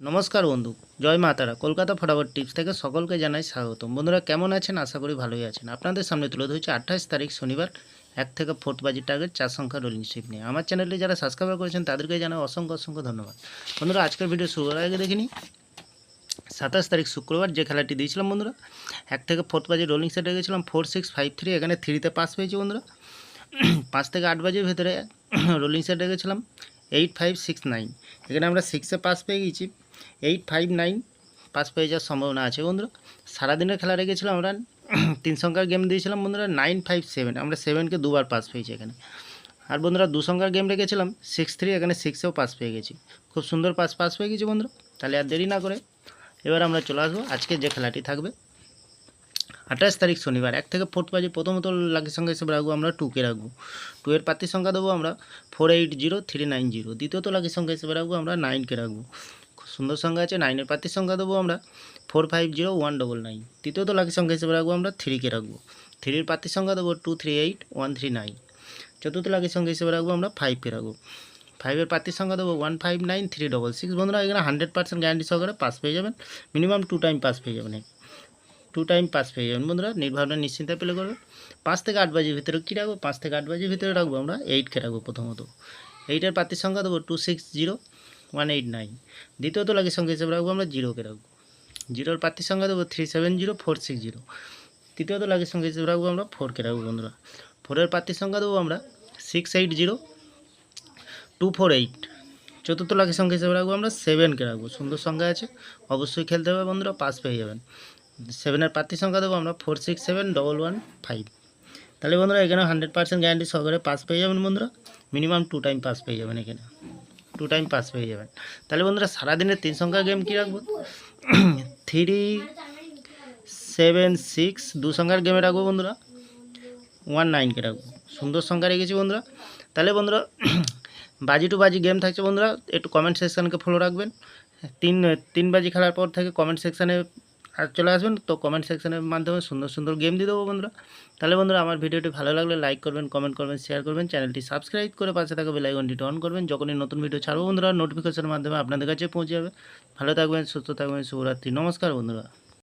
নমস্কার বন্ধু, জয় মা তারা। কলকাতা ফটাফট টিপস থেকে সকলকে জানাই স্বাগতম। বন্ধুরা কেমন আছেন? আশা করি ভালোই আছেন। আপনাদের সামনে তুলে ধরছি 28 তারিখ শনিবার 1 থেকে 4 বাজির টার্গেট 4 সংখ্যা রোলিং স্ট্রিপ নিয়ে। আমার চ্যানেলটি যারা সাবস্ক্রাইব করেছেন তাদেরকে জানাই অসংখ্য অসংখ্য ধন্যবাদ। বন্ধুরা আজকের ভিডিও শুরুর আগে দেখে নিই 27 তারিখ শুক্রবার যে খেলাটি দিয়েছিলাম বন্ধুরা 1 থেকে 4 বাজির রোলিং সেটে গেছিলাম 4653। এখানে 3-তে পাস পেয়েছি বন্ধুরা। 5 থেকে 8 বাজির ভেতরে রোলিং সেটে গেছিলাম 8569। এখানে আমরা 6-এ পাস পেয়ে গেছি 859। পাস পেয়ে যাওয়ার সম্ভাবনা আছে বন্ধুরা। সারাদিনের খেলা রেখেছিলাম আমরা 3 সংখ্যার গেম দিয়েছিলাম বন্ধুরা 957। আমরা 7কে দুবার পাস পেয়েছি এখানে। আর বন্ধুরা 2 সংখ্যার গেম রেখেছিলাম 63। এখানে 6-এও পাস পেয়ে গেছি। খুব সুন্দর পাস পেয়ে গেছি বন্ধুরা। তাহলে আর দেরি না করে এবার আমরা চলে আসবো আজকে যে খেলাটি থাকবে 28 তারিখ শনিবার 1 থেকে 4 বাজে। প্রথমত লাকি সংখ্যা হিসেবে রাখবো আমরা 2কে রাখবো। 2 এর প্রার্থী সংখ্যা দেবো আমরা 480390। দ্বিতীয়ত লাকি সংখ্যা হিসেবে রাখবো আমরা 9কে রাখবো। খুব সুন্দর সংখ্যা আছে। 9 এর প্রার্থী সংখ্যা দেবো আমরা 450199। তৃতীয়ত লাকি সংখ্যা হিসেবে রাখবো আমরা 3কে রাখবো। 3 এর প্রার্থী সংখ্যা দেবো 238139। চতুর্থ লাকি সংখ্যা হিসেবে রাখবো আমরা 5কে রাখবো। 5 এর প্রার্থী সংখ্যা দেবো 159366। বন্ধুরা এখানে 100% গ্যারান্টি সহকারে পাস পেয়ে যাবেন। মিনিমাম 2 টাইম পাস পেয়ে যাবেন। 2 টাইম পাস পেয়ে যাবেন বন্ধুরা। নির্ভাবনা নিশ্চিন্তে প্লে করবেন। 5 থেকে 8 বাজির ভিতরে কী রাখবো? 5 থেকে 8 বাজির ভিতরে রাখবো আমরা 8কে রাখবো প্রথমত। 8 এর প্রার্থীর সংখ্যা দেবো 260189। দ্বিতীয়ত লাকি সংখ্যা হিসেবে রাখবো আমরা 0কে রাখবো। 0 এর প্রার্থীর সংখ্যা দেবো 370460। তৃতীয়ত লাকি সংখ্যা হিসেবে রাখবো আমরা 4কে রাখবো বন্ধুরা। 4 এর প্রার্থীর সংখ্যা দেবো আমরা 680248। চতুর্থ লাকি সংখ্যা হিসেবে রাখবো আমরা 7কে রাখবো। সুন্দর সংখ্যা আছে, অবশ্যই খেলতে হবে বন্ধুরা, পাস পেয়ে যাবেন। 7 এর প্রার্থী সংখ্যা দেবো আমরা 467115। তাহলে বন্ধুরা এখানে 100% গ্যারান্টি সহকারে পাস পেয়ে যাবেন বন্ধুরা। মিনিমাম 2 টাইম পাস পেয়ে যাবেন এখানে। 2 টাইম পাস পেয়ে যাবেন। তাহলে বন্ধুরা সারাদিনের 3 সংখ্যার গেম কী রাখবো? 376। 2 সংখ্যার গেমে রাখবো বন্ধুরা 19কে রাখবো। সুন্দর সংখ্যা রেখেছি বন্ধুরা। তাহলে বন্ধুরা বাজি টু বাজি গেম থাকছে বন্ধুরা। একটু কমেন্ট সেকশানকে ফলো রাখবেন। 3 বাজি খেলার পর থেকে কমেন্ট সেকশানে আর চলে আসবেন, তো কমেন্ট সেকশানের মাধ্যমে সুন্দর সুন্দর গেম দিয়ে দেবো বন্ধুরা। তাহলে বন্ধুরা আমার ভিডিওটি ভালো লাগলে লাইক করবেন, কমেন্ট করবেন, শেয়ার করবেন, চ্যানেলটি সাবস্ক্রাইব করে পাশে থাকা বেল আইকনটি অন করবেন। যখনই নতুন ভিডিও ছাড়বো বন্ধুরা নোটিফিকেশনের মাধ্যমে আপনাদের কাছে পৌঁছে যাবে। ভালো থাকবেন, সুস্থ থাকবেন, শুভরাত্রি। নমস্কার বন্ধুরা।